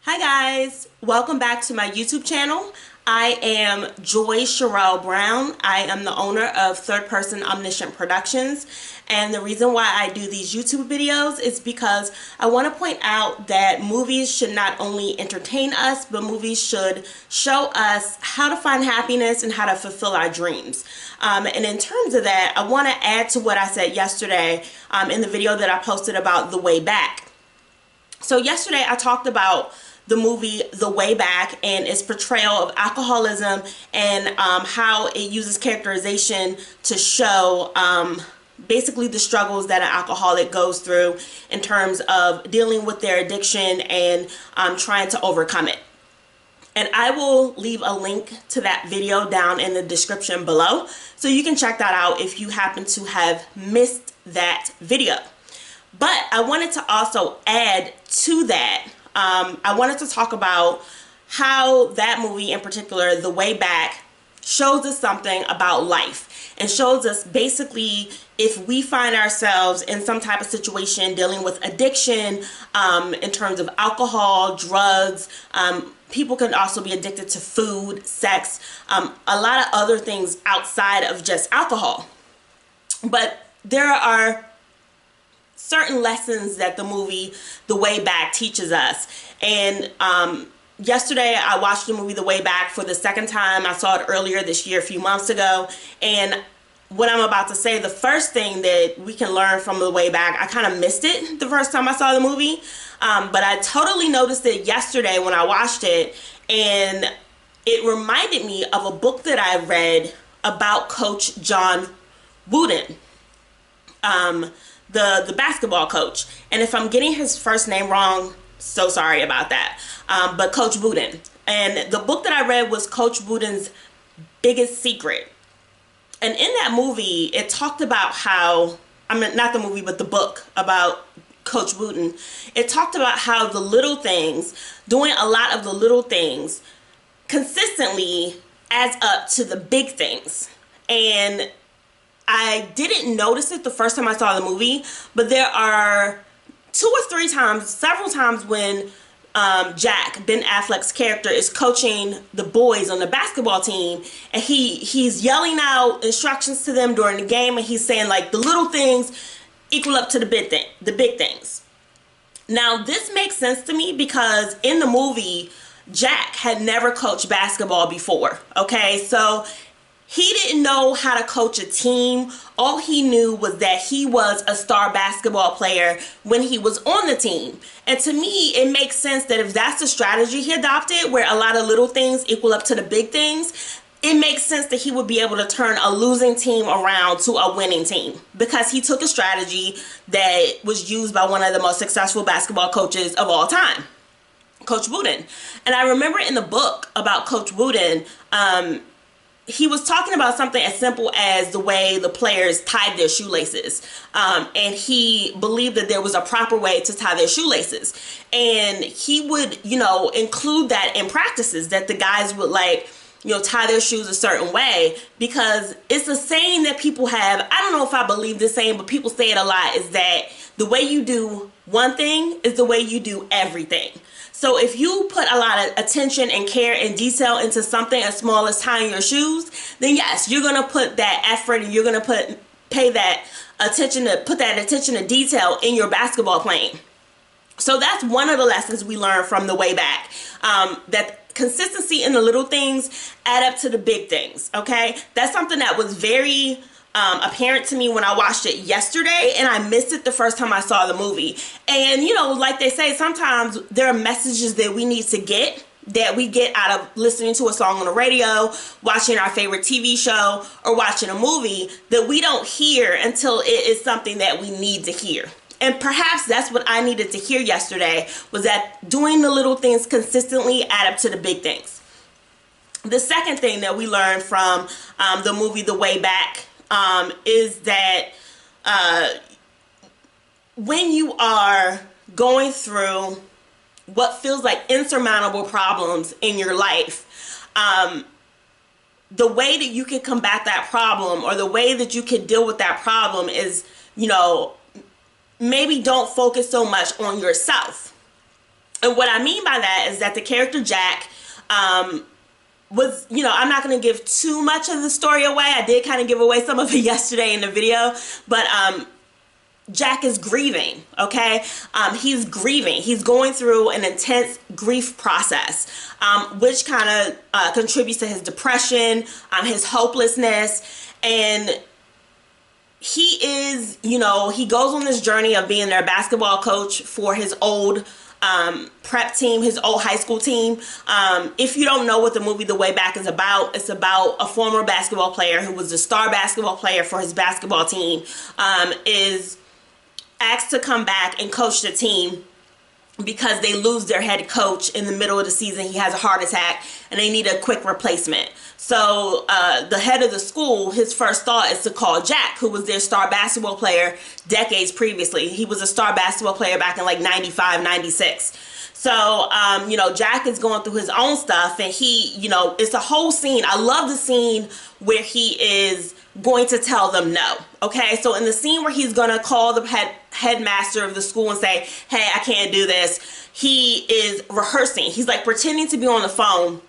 Hi guys, welcome back to my YouTube channel. I am Cheriel Brown. I am the owner of Third Person Omniscient Productions, and the reason why I do these YouTube videos is because I want to point out that movies should not only entertain us, but movies should show us how to find happiness and how to fulfill our dreams. And in terms of that, I want to add to what I said yesterday in the video that I posted about The Way Back. So yesterday I talked about the movie The Way Back and its portrayal of alcoholism and how it uses characterization to show basically the struggles that an alcoholic goes through in terms of dealing with their addiction and trying to overcome it. And I will leave a link to that video down in the description below, so you can check that out if you happen to have missed that video. But I wanted to also add to that, I wanted to talk about how that movie in particular, The Way Back, shows us something about life and shows us basically if we find ourselves in some type of situation dealing with addiction in terms of alcohol, drugs, people can also be addicted to food, sex, a lot of other things outside of just alcohol. But there are certain lessons that the movie The Way Back teaches us. And yesterday I watched the movie The Way Back for the second time. I saw it earlier this year, a few months ago. And what I'm about to say, the first thing that we can learn from The Way Back, I kind of missed it the first time I saw the movie. But I totally noticed it yesterday when I watched it. And it reminded me of a book that I read about Coach John Wooden. The basketball coach. And if I'm getting his first name wrong, so sorry about that. But Coach Wooden. And the book that I read was Coach Wooden's Biggest Secret. And in that movie, it talked about how, I mean, not the movie, but the book about Coach Wooden. It talked about how the little things, doing a lot of the little things consistently adds up to the big things. And I didn't notice it the first time I saw the movie, but there are several times when Jack, Ben Affleck's character, is coaching the boys on the basketball team, and he's yelling out instructions to them during the game, and he's saying like the little things equal up to the big things. Now this makes sense to me because in the movie, Jack had never coached basketball before. Okay, so he didn't know how to coach a team. All he knew was that he was a star basketball player when he was on the team. And to me, it makes sense that if that's the strategy he adopted, where a lot of little things equal up to the big things, it makes sense that he would be able to turn a losing team around to a winning team, because he took a strategy that was used by one of the most successful basketball coaches of all time, Coach Wooden. And I remember in the book about Coach Wooden, he was talking about something as simple as the way the players tied their shoelaces. And he believed that there was a proper way to tie their shoelaces. And he would, include that in practices, that the guys would tie their shoes a certain way, because it's a saying that people have. I don't know if I believe this saying, but people say it a lot, is that the way you do one thing is the way you do everything. So if you put a lot of attention and care and detail into something as small as tying your shoes, then yes, you're going to put that effort and you're going to put that attention to detail in your basketball playing. So that's one of the lessons we learned from The Way Back, that consistency in the little things add up to the big things. Okay, that's something that was very apparent to me when I watched it yesterday, and I missed it the first time I saw the movie. And like they say, sometimes there are messages that we need to get, that we get out of listening to a song on the radio, watching our favorite TV show, or watching a movie, that we don't hear until it is something that we need to hear. And perhaps that's what I needed to hear yesterday, was that doing the little things consistently add up to the big things. The second thing that we learned from the movie The Way Back is that when you are going through what feels like insurmountable problems in your life, the way that you can combat that problem, or the way that you can deal with that problem, is, maybe don't focus so much on yourself. And what I mean by that is that the character Jack was, I'm not going to give too much of the story away. I did kind of give away some of it yesterday in the video, but Jack is grieving, okay? He's grieving. He's going through an intense grief process, which kind of contributes to his depression, his hopelessness, and he is, he goes on this journey of being their basketball coach for his old prep team, his old high school team. If you don't know what the movie The Way Back is about, it's about a former basketball player who was the star basketball player for his basketball team, is asked to come back and coach the team because they lose their head coach in the middle of the season. He has a heart attack and they need a quick replacement. So the head of the school, his first thought is to call Jack, who was their star basketball player decades previously. He was a star basketball player back in like 95, 96. So, Jack is going through his own stuff, and he, it's a whole scene. I love the scene where he is going to tell them no. Okay, so in the scene where he's going to call the headmaster of the school and say, hey, I can't do this, he is rehearsing. He's like pretending to be on the phone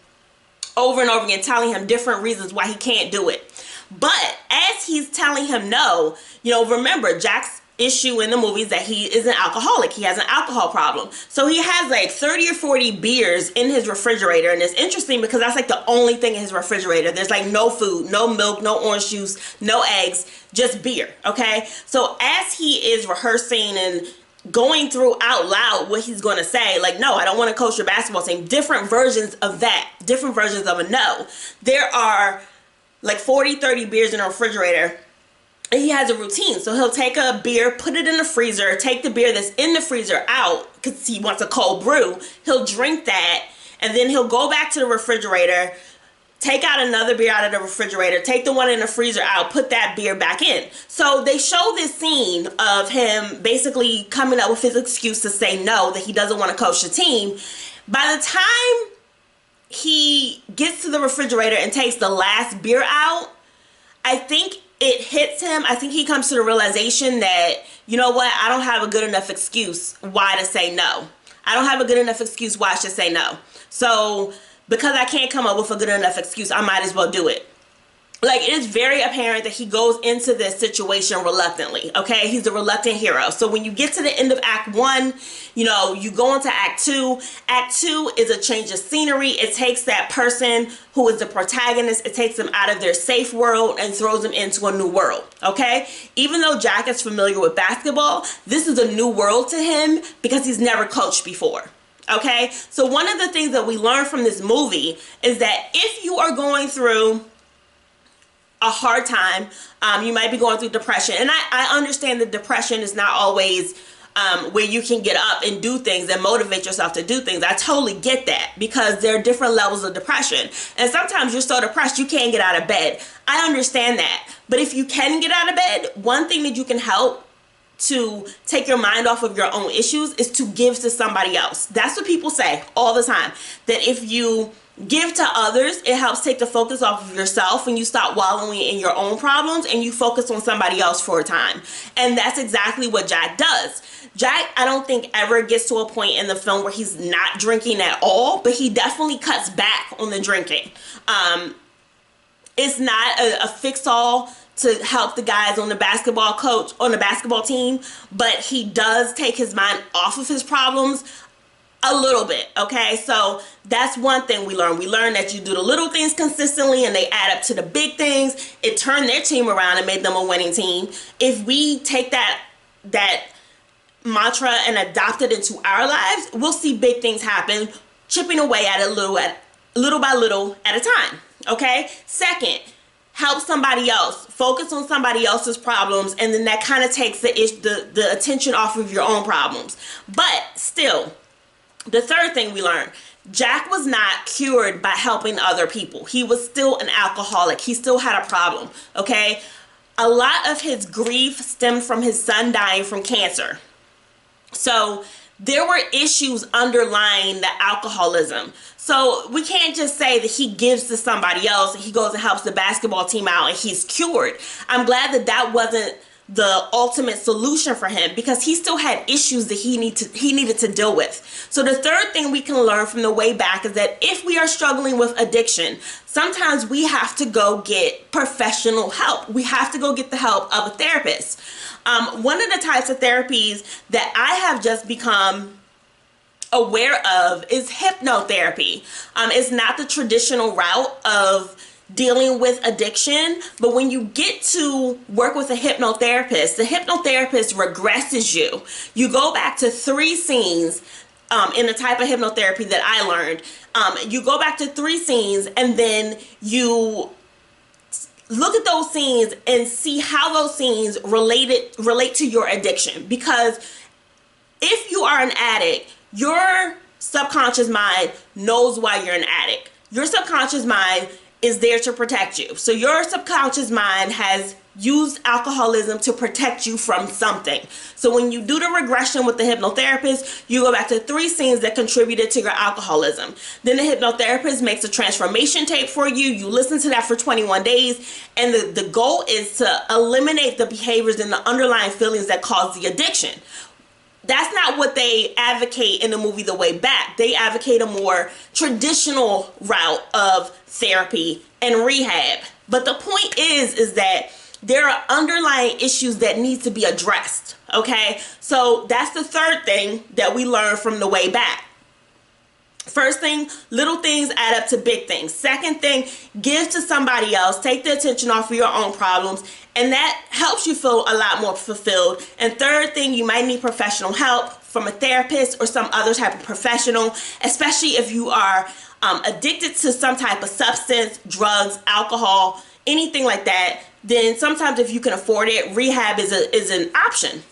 over and over again, telling him different reasons why he can't do it. But as he's telling him no, remember, Jack's issue in the movie is that he is an alcoholic. He has an alcohol problem. So he has like 30 or 40 beers in his refrigerator. And it's interesting because that's like the only thing in his refrigerator. There's like no food, no milk, no orange juice, no eggs, just beer. Okay. So as he is rehearsing and going through out loud what he's going to say, like, no, I don't want to coach your basketball team, different versions of that, different versions of a no. There are like 40, 30 beers in a refrigerator. And he has a routine. So he'll take a beer, put it in the freezer, take the beer that's in the freezer out because he wants a cold brew. He'll drink that, and then he'll go back to the refrigerator, take out another beer out of the refrigerator, take the one in the freezer out, put that beer back in. So they show this scene of him basically coming up with his excuse to say no, that he doesn't want to coach the team. By the time he gets to the refrigerator and takes the last beer out, I think it hits him. I think he comes to the realization that, you know what, I don't have a good enough excuse why to say no. I don't have a good enough excuse why I should say no. So because I can't come up with a good enough excuse, I might as well do it. Like, it is very apparent that he goes into this situation reluctantly, okay? He's a reluctant hero. So when you get to the end of Act 1, you go into Act 2. Act 2 is a change of scenery. It takes that person who is the protagonist, it takes them out of their safe world and throws them into a new world, okay? Even though Jack is familiar with basketball, this is a new world to him because he's never coached before. Okay, so one of the things that we learn from this movie is that if you are going through a hard time, you might be going through depression, and I understand that depression is not always where you can get up and do things and motivate yourself to do things. I totally get that because there are different levels of depression, and sometimes you're so depressed you can't get out of bed. I understand that, but if you can get out of bed, one thing that you can help to take your mind off of your own issues is to give to somebody else. That's what people say all the time, that if you give to others, it helps take the focus off of yourself and you stop wallowing in your own problems and you focus on somebody else for a time. And that's exactly what Jack does. Jack, I don't think ever gets to a point in the film where he's not drinking at all, but he definitely cuts back on the drinking. It's not a fix-all to help the guys on the basketball team, but he does take his mind off of his problems a little bit, okay? So that's one thing we learn. We learn that you do the little things consistently and they add up to the big things. It turned their team around and made them a winning team. If we take that mantra and adopt it into our lives, we'll see big things happen, chipping away at it little by little at a time, okay? Second, help somebody else. Focus on somebody else's problems, and then that kind of takes the attention off of your own problems. But still, the third thing we learned, Jack was not cured by helping other people. He was still an alcoholic. He still had a problem, okay? A lot of his grief stemmed from his son dying from cancer. So there were issues underlying the alcoholism. So we can't just say that he gives to somebody else and he goes and helps the basketball team out and he's cured. I'm glad that wasn't the ultimate solution for him, because he still had issues that he needed to deal with. So the third thing we can learn from the way back is that if we are struggling with addiction, sometimes we have to go get professional help. We have to go get the help of a therapist. One of the types of therapies that I have just become aware of is hypnotherapy. It's not the traditional route of dealing with addiction, but when you get to work with a hypnotherapist, the hypnotherapist regresses you. You go back to 3 scenes in the type of hypnotherapy that I learned. You go back to 3 scenes, and then you look at those scenes and see how those scenes relate to your addiction. Because if you are an addict, your subconscious mind knows why you're an addict. Your subconscious mind is there to protect you. So your subconscious mind has used alcoholism to protect you from something. So when you do the regression with the hypnotherapist, you go back to 3 scenes that contributed to your alcoholism. Then the hypnotherapist makes a transformation tape for you. You listen to that for 21 days. And the goal is to eliminate the behaviors and the underlying feelings that cause the addiction. That's not what they advocate in the movie The Way Back. They advocate a more traditional route of therapy and rehab. But the point is that there are underlying issues that need to be addressed, okay? So that's the third thing that we learn from The Way Back. First thing, little things add up to big things. Second thing, give to somebody else. Take the attention off of your own problems, and that helps you feel a lot more fulfilled. And third thing, you might need professional help from a therapist or some other type of professional, especially if you are addicted to some type of substance, drugs, alcohol, anything like that. Then sometimes if you can afford it, rehab is an option.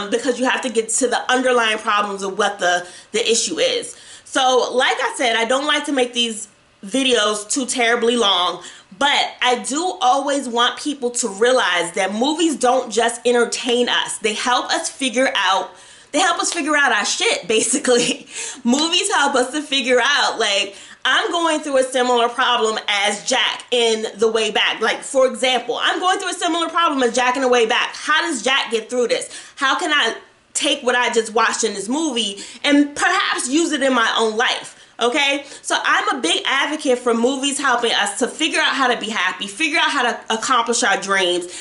Because you have to get to the underlying problems of what the issue is. So like I said, I don't like to make these videos too terribly long, but I do always want people to realize that movies don't just entertain us. They help us figure out our shit, basically. Movies help us to figure out, like, I'm going through a similar problem as Jack in The Way Back. Like, for example, I'm going through a similar problem as Jack in The Way Back. How does Jack get through this? How can I take what I just watched in this movie and perhaps use it in my own life? Okay? So I'm a big advocate for movies helping us to figure out how to be happy, figure out how to accomplish our dreams,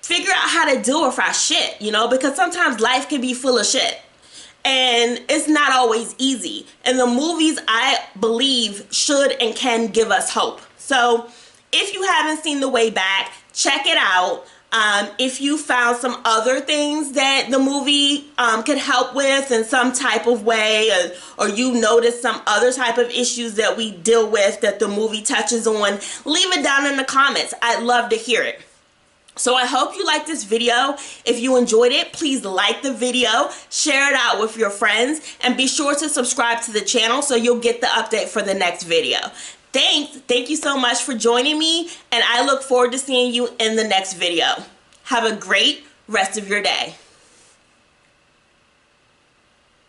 figure out how to deal with our shit, you know, because sometimes life can be full of shit. And it's not always easy. And the movies, I believe, should and can give us hope. So if you haven't seen The Way Back, check it out. If you found some other things that the movie could help with in some type of way, or you notice some other type of issues that we deal with that the movie touches on, leave it down in the comments. I'd love to hear it. So I hope you liked this video. If you enjoyed it, please like the video, share it out with your friends, and be sure to subscribe to the channel so you'll get the update for the next video. Thanks. Thank you so much for joining me, and I look forward to seeing you in the next video. Have a great rest of your day.